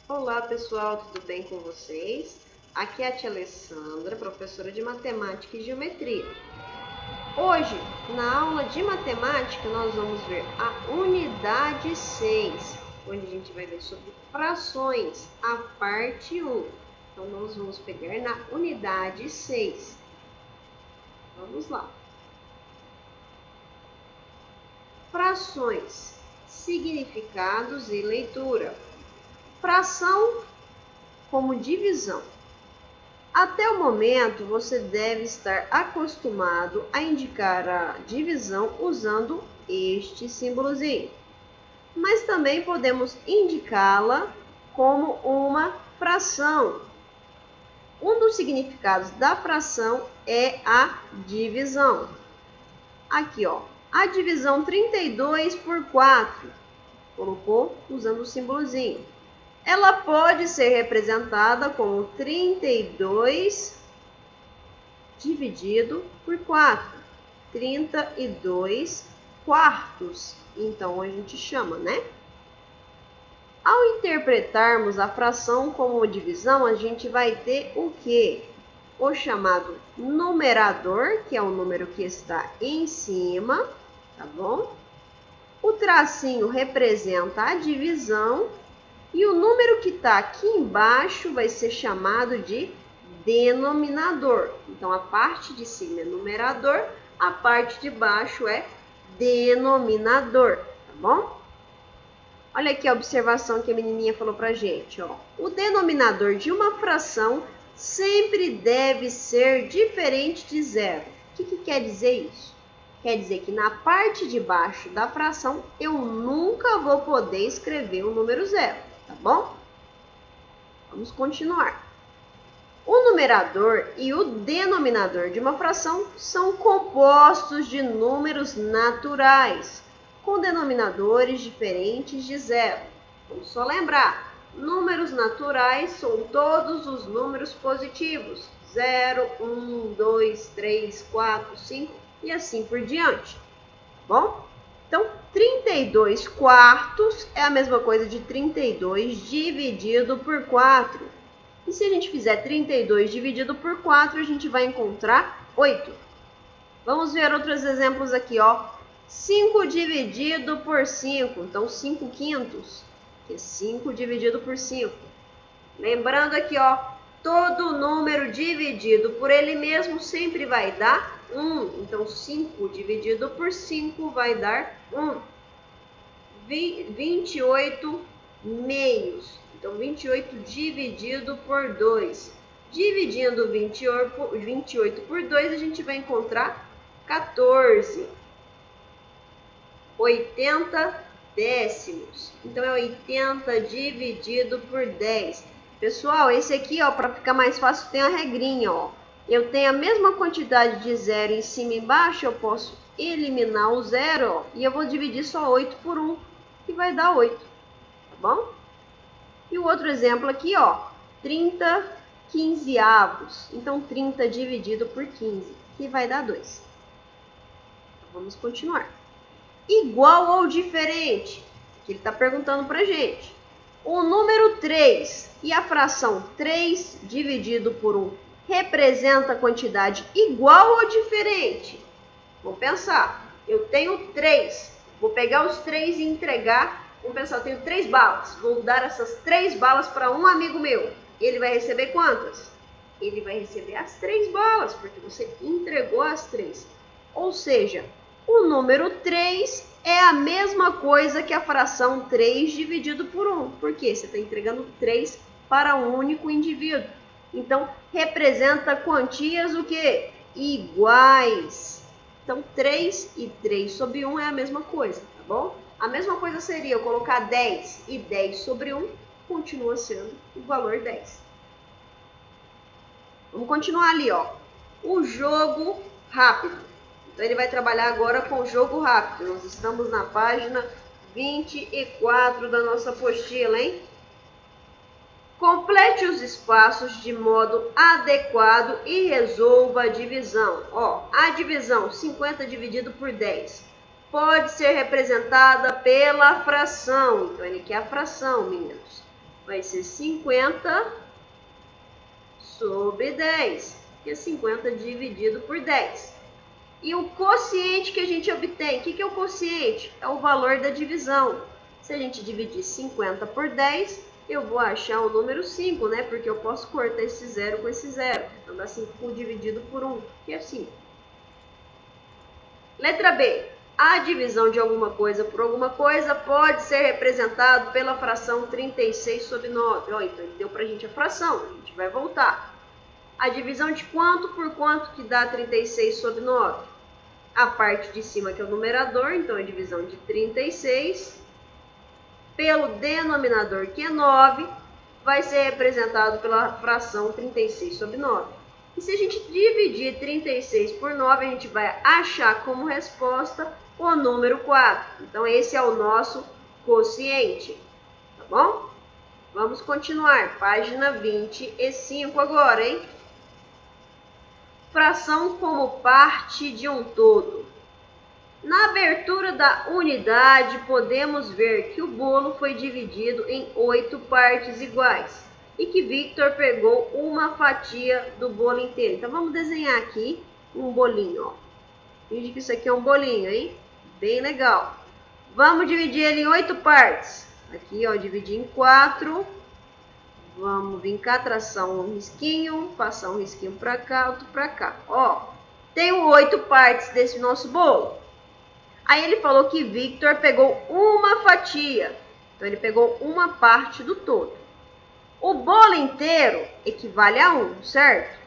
Olá pessoal, tudo bem com vocês? Aqui é a tia Alessandra, professora de Matemática e Geometria. Hoje, na aula de Matemática, nós vamos ver a unidade 6, onde a gente vai ver sobre frações, a parte 1. Então, nós vamos pegar na unidade 6. Vamos lá. Frações, significados e leitura. Fração como divisão. Até o momento, você deve estar acostumado a indicar a divisão usando este símbolozinho. Mas também podemos indicá-la como uma fração. Um dos significados da fração é a divisão. Aqui, ó, a divisão 32 por 4. Colocou usando o símbolozinho. Ela pode ser representada como 32 dividido por 4. 32 quartos. Então, a gente chama, né? Ao interpretarmos a fração como divisão, a gente vai ter o quê? O chamado numerador, que é o número que está em cima, tá bom? O tracinho representa a divisão. E o número que está aqui embaixo vai ser chamado de denominador. Então, a parte de cima é numerador, a parte de baixo é denominador, tá bom? Olha aqui a observação que a menininha falou pra gente, ó. O denominador de uma fração sempre deve ser diferente de zero. O que quer dizer isso? Quer dizer que na parte de baixo da fração eu nunca vou poder escrever o número zero. Tá bom? Vamos continuar. O numerador e o denominador de uma fração são compostos de números naturais, com denominadores diferentes de zero. Vamos só lembrar, números naturais são todos os números positivos. 0, 1, 2, 3, 4, 5 e assim por diante. Tá bom? Então, 32 quartos é a mesma coisa de 32 dividido por 4. E se a gente fizer 32 dividido por 4, a gente vai encontrar 8. Vamos ver outros exemplos aqui, ó. 5 dividido por 5, então 5 quintos, que é 5 dividido por 5. Lembrando aqui, ó, todo número dividido por ele mesmo sempre vai dar 1. Então, 5 dividido por 5 vai dar 1. 28 meios. Então, 28 dividido por 2. Dividindo 28 por 2, a gente vai encontrar 14. 80 décimos. Então, é 80 dividido por 10. Pessoal, esse aqui, ó, para ficar mais fácil, tem a regrinha, ó. Eu tenho a mesma quantidade de zero em cima e embaixo, eu posso eliminar o zero, ó, e eu vou dividir só 8 por 1, que vai dar 8, tá bom? E o outro exemplo aqui, ó, 30 quinzeavos. Então, 30 dividido por 15, que vai dar 2. Então, vamos continuar. Igual ou diferente? Que ele está perguntando pra gente. O número 3 e a fração 3 dividido por 1 representa a quantidade igual ou diferente? Vamos pensar. Eu tenho 3. Vou pegar os 3 e entregar. Vamos pensar, eu tenho 3 balas. Vou dar essas 3 balas para um amigo meu. Ele vai receber quantas? Ele vai receber as 3 balas, porque você entregou as 3. Ou seja, o número 3 é a mesma coisa que a fração 3 dividido por 1. Por quê? Você está entregando 3 para um único indivíduo. Então, representa quantias o quê? Iguais. Então, 3 e 3 sobre 1 é a mesma coisa, tá bom? A mesma coisa seria eu colocar 10 e 10 sobre 1, continua sendo o valor 10. Vamos continuar ali, ó. O jogo rápido. Então, ele vai trabalhar agora com o jogo rápido. Nós estamos na página 24 da nossa apostila, hein? Complete os espaços de modo adequado e resolva a divisão. Ó, a divisão 50 dividido por 10 pode ser representada pela fração. Então, ele quer a fração, meninos. vai ser 50 sobre 10, que é 50 dividido por 10. E o quociente que a gente obtém, o que é o quociente? É o valor da divisão. Se a gente dividir 50 por 10, eu vou achar o número 5, né? Porque eu posso cortar esse 0 com esse 0. Então dá 5 dividido por 1, que é 5. Letra B. A divisão de alguma coisa por alguma coisa pode ser representado pela fração 36 sobre 9. Ó, então ele deu pra gente a fração, a gente vai voltar. A divisão de quanto por quanto que dá 36 sobre 9? A parte de cima que é o numerador, então a divisão de 36 pelo denominador que é 9 vai ser representado pela fração 36 sobre 9. E se a gente dividir 36 por 9, a gente vai achar como resposta o número 4. Então esse é o nosso quociente, tá bom? Vamos continuar, página 25 agora, hein? Fração como parte de um todo. Na abertura da unidade, podemos ver que o bolo foi dividido em 8 partes iguais e que Victor pegou uma fatia do bolo inteiro. Então, vamos desenhar aqui um bolinho, ó. Finge que isso aqui é um bolinho, hein? Bem legal. Vamos dividir ele em 8 partes. Aqui, ó, dividir em 4. Vamos vir cá, traçar um risquinho, passar um risquinho para cá, outro para cá. Ó, tenho 8 partes desse nosso bolo. Aí ele falou que Victor pegou uma fatia. Então, ele pegou uma parte do todo. O bolo inteiro equivale a 1, certo?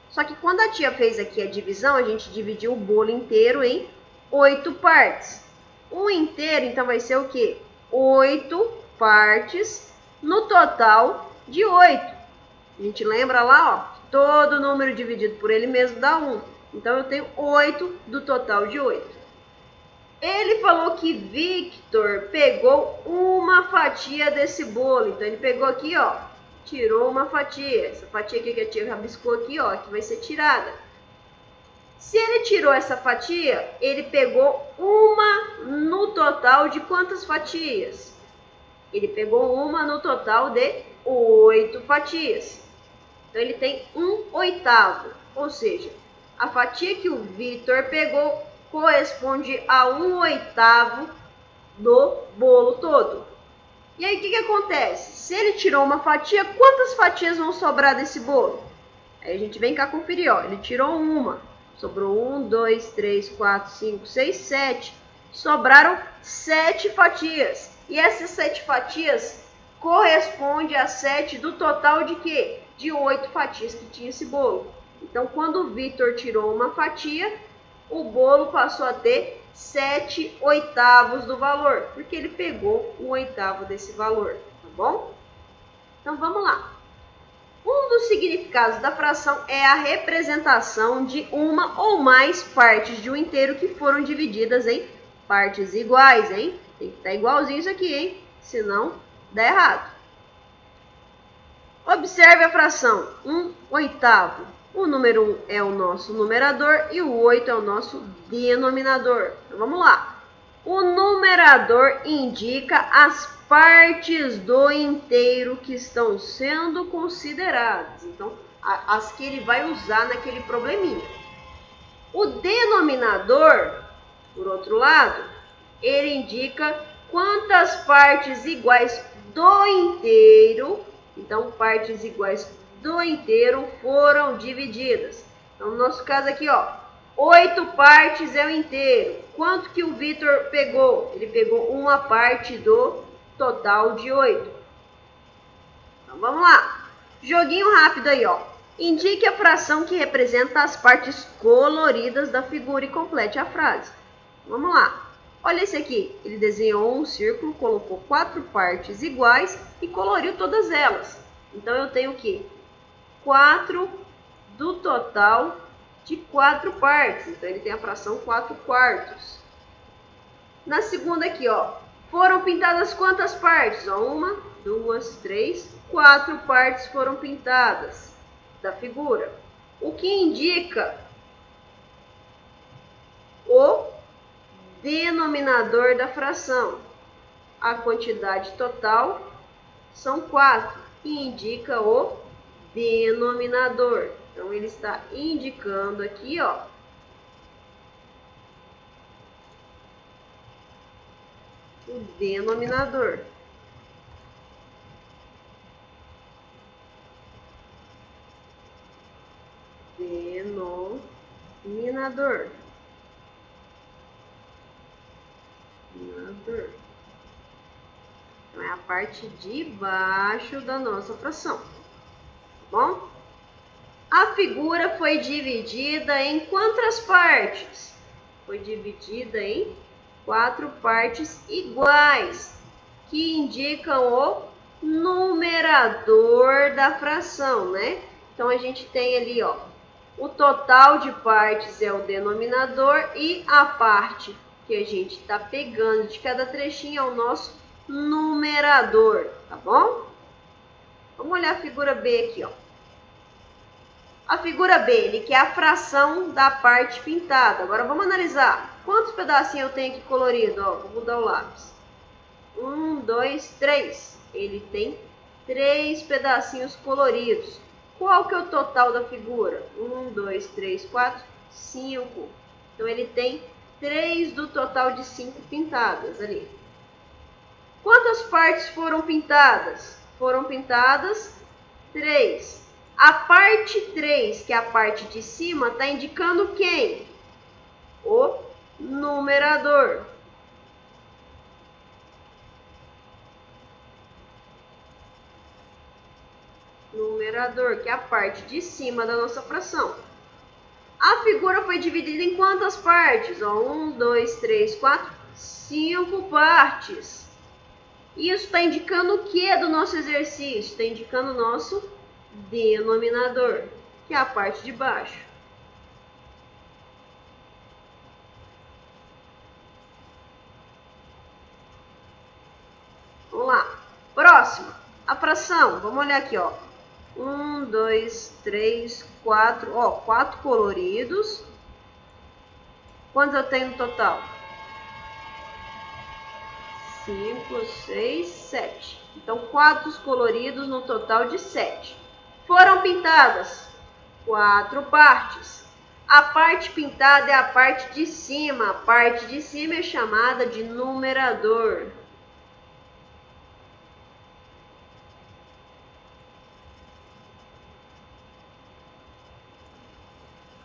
Só que quando a tia fez aqui a divisão, a gente dividiu o bolo inteiro em 8 partes. O inteiro, então, vai ser o quê? 8 partes no total de 8. A gente lembra lá, ó, todo número dividido por ele mesmo dá 1. Então, eu tenho 8 do total de 8. Ele falou que Victor pegou uma fatia desse bolo. Então, ele pegou aqui, ó, tirou uma fatia. Essa fatia aqui que a tia rabiscou aqui, ó, que vai ser tirada. Se ele tirou essa fatia, ele pegou uma no total de quantas fatias? Ele pegou uma no total de 8 fatias. Então, ele tem 1/8. Ou seja, a fatia que o Victor pegou corresponde a 1/8 do bolo todo. E aí, o que acontece? Se ele tirou uma fatia, quantas fatias vão sobrar desse bolo? Aí a gente vem cá conferir, ó. Ele tirou uma. Sobrou 1, 2, 3, 4, 5, 6, 7. Sobraram 7 fatias. E essas 7 fatias correspondem a 7 do total de quê? De 8 fatias que tinha esse bolo. Então, quando o Victor tirou uma fatia, o bolo passou a ter 7/8 do valor, porque ele pegou 1/8 desse valor, tá bom? Então, vamos lá. Um dos significados da fração é a representação de uma ou mais partes de um inteiro que foram divididas em partes iguais, hein? Tem que estar igualzinho isso aqui, hein? Senão, dá errado. Observe a fração 1/8. O número 1 é o nosso numerador e o 8 é o nosso denominador. Então, vamos lá. O numerador indica as partes do inteiro que estão sendo consideradas. Então, as que ele vai usar naquele probleminha. O denominador, por outro lado, ele indica quantas partes iguais do inteiro. Então, partes iguais do inteiro foram divididas. Então, no nosso caso aqui, ó, 8 partes é o inteiro. Quanto que o Victor pegou? Ele pegou uma parte do total de 8. Então, vamos lá. Joguinho rápido aí, ó. Indique a fração que representa as partes coloridas da figura e complete a frase. Vamos lá. Olha esse aqui. Ele desenhou um círculo, colocou 4 partes iguais e coloriu todas elas. Então, eu tenho o quê? 4 do total de 4 partes. Então, ele tem a fração 4/4. Na segunda aqui, ó, foram pintadas quantas partes? Ó, 1, 2, 3, 4 partes foram pintadas da figura. O que indica o denominador da fração? A quantidade total são 4, que indica o denominador. Então, ele está indicando aqui, ó, o denominador. Denominador. Então, é a parte de baixo da nossa fração. Tá bom? A figura foi dividida em quantas partes? Foi dividida em 4 partes iguais, que indicam o numerador da fração, né? Então, a gente tem ali, ó, o total de partes é o denominador e a parte que a gente está pegando de cada trechinho é o nosso numerador, tá bom? Vamos olhar a figura B aqui, ó. A figura B, ele quer a fração da parte pintada. Agora vamos analisar. Quantos pedacinhos eu tenho aqui colorido? Ó, vou mudar o lápis. 1, 2, 3. Ele tem 3 pedacinhos coloridos. Qual que é o total da figura? 1, 2, 3, 4, 5. Então, ele tem 3 do total de 5 pintadas ali. Quantas partes foram pintadas? Foram pintadas 3. A parte 3, que é a parte de cima, está indicando quem? O numerador. Numerador, que é a parte de cima da nossa fração. A figura foi dividida em quantas partes? 1, 2, 3, 4, 5 partes. Isso está indicando o que do nosso exercício? Está indicando o nosso denominador, que é a parte de baixo. Vamos lá. Próxima, a fração. Vamos olhar aqui, ó. 1, 2, 3, 4. Ó, 4 coloridos. Quantos eu tenho no total? 5, 6, 7. Então, 4 coloridos no total de 7. Foram pintadas 4 partes. A parte pintada é a parte de cima. A parte de cima é chamada de numerador.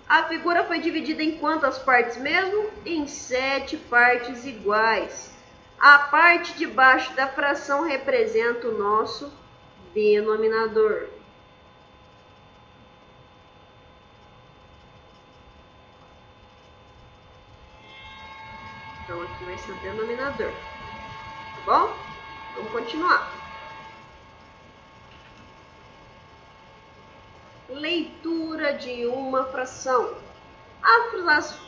A figura foi dividida em quantas partes mesmo? Em 7 partes iguais. A parte de baixo da fração representa o nosso denominador. Então, aqui vai ser o denominador. Tá bom? Vamos continuar. Leitura de uma fração.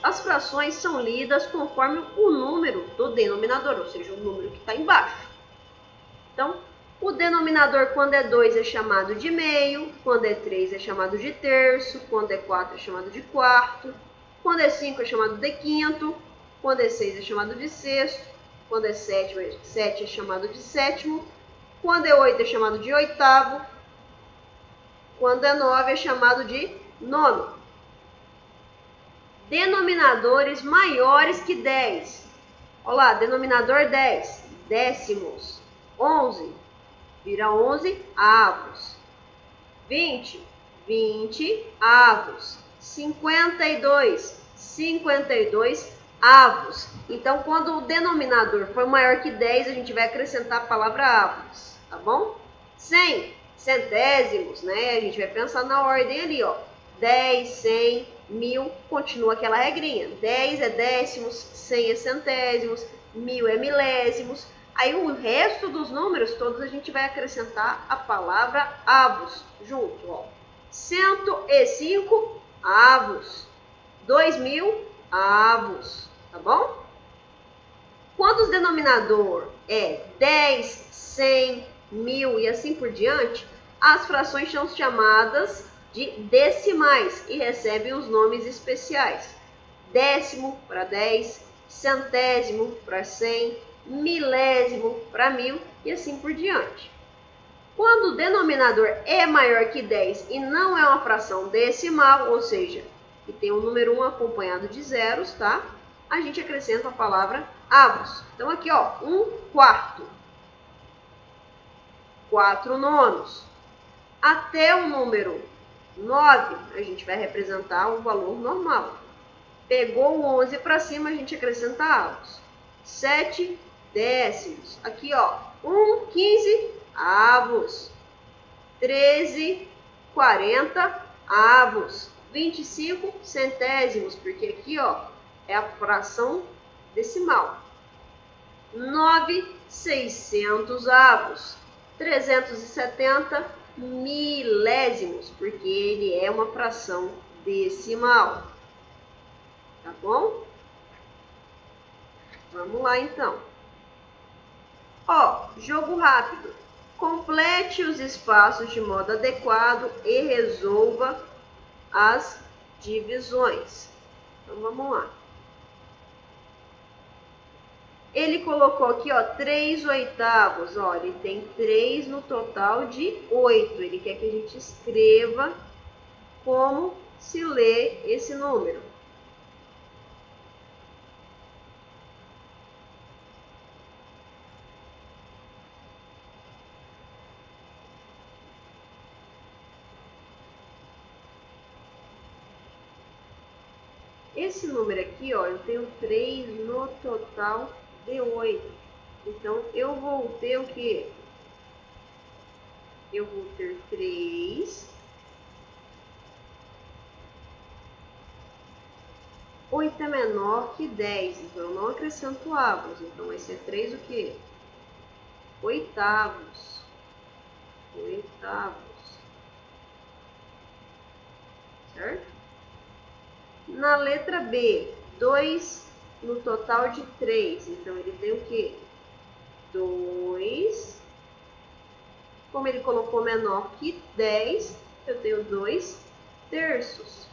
As frações são lidas conforme o número do denominador, ou seja, o número que está embaixo. Então, o denominador, quando é 2, é chamado de meio, quando é 3, é chamado de terço, quando é 4, é chamado de quarto, quando é 5, é chamado de quinto, quando é 6, é chamado de sexto, quando é 7 é chamado de sétimo, quando é 8, é chamado de oitavo, quando é 9, é chamado de nono. Denominadores maiores que 10. Olha lá, denominador 10, décimos. 11, vira 11 avos. 20, 20 avos. 52, 52 avos. Então, quando o denominador for maior que 10, a gente vai acrescentar a palavra avos, tá bom? 100, centésimos, né? A gente vai pensar na ordem ali, ó. 10, 100, 1000, continua aquela regrinha. 10 é décimos, 100 é centésimos, 1000 é milésimos. Aí o resto dos números todos a gente vai acrescentar a palavra avos junto, ó. 105 avos. 2000 avos, tá bom? Quando o denominador é 10, 100, 1000 e assim por diante, as frações são chamadas de decimais e recebem os nomes especiais. Décimo para 10, centésimo para 100, milésimo para 1000 e assim por diante. Quando o denominador é maior que 10 e não é uma fração decimal, ou seja, que tem o número 1 acompanhado de zeros, tá? A gente acrescenta a palavra avos. Então, aqui, ó, 1/4. 4/9. Até o número 9, a gente vai representar o valor normal. Pegou o 11 para cima, a gente acrescenta avos. 7 décimos. Aqui, ó, 1/15 avos. 13/40 avos. 25 centésimos, porque aqui, ó, é a fração decimal. 9/600 avos. 370 milésimos, porque ele é uma fração decimal. Tá bom? Vamos lá, então. Ó, jogo rápido. Complete os espaços de modo adequado e resolva as divisões. Então, vamos lá. Ele colocou aqui, ó, 3/8. Ó, ele tem 3 no total de 8. Ele quer que a gente escreva como se lê esse número. Esse número aqui, ó, eu tenho 3 no total de 8. Então, eu vou ter o quê? Eu vou ter 3. 8 é menor que 10, então eu não acrescento avos. Então, vai ser 3 o quê? Oitavos. Oitavos. Certo? Na letra B, 2 no total de 3. Então, ele tem o quê? 2. Como ele colocou menor que 10, eu tenho 2 terços.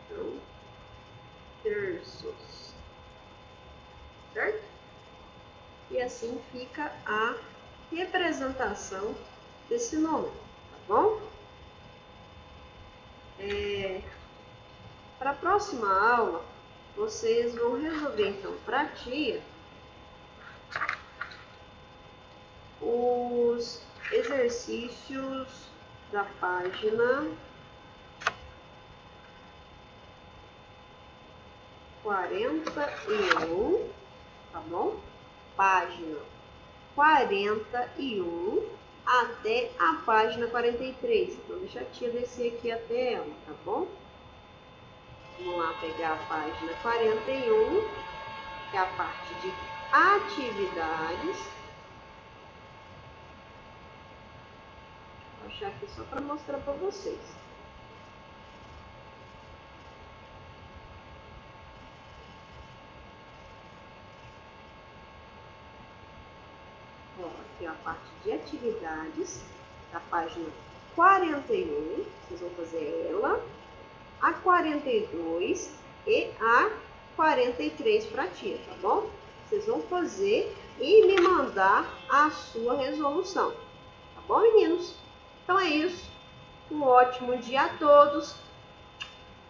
Então, terços. Certo? E assim fica a representação desse número, tá bom? Para a próxima aula, vocês vão resolver, então, para a tia, os exercícios da página 41, tá bom? Página 41 até a página 43. Então, deixa a tia descer aqui até ela, tá bom? Vamos lá pegar a página 41, que é a parte de atividades. Vou achar aqui só para mostrar para vocês. Ó, aqui é a parte de atividades, da página 41. Vocês vão fazer ela, a 42 e a 43 para a tia, tá bom? Vocês vão fazer e me mandar a sua resolução. Tá bom, meninos? Então é isso. Um ótimo dia a todos.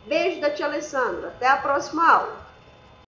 Beijo da tia Alessandra. Até a próxima aula.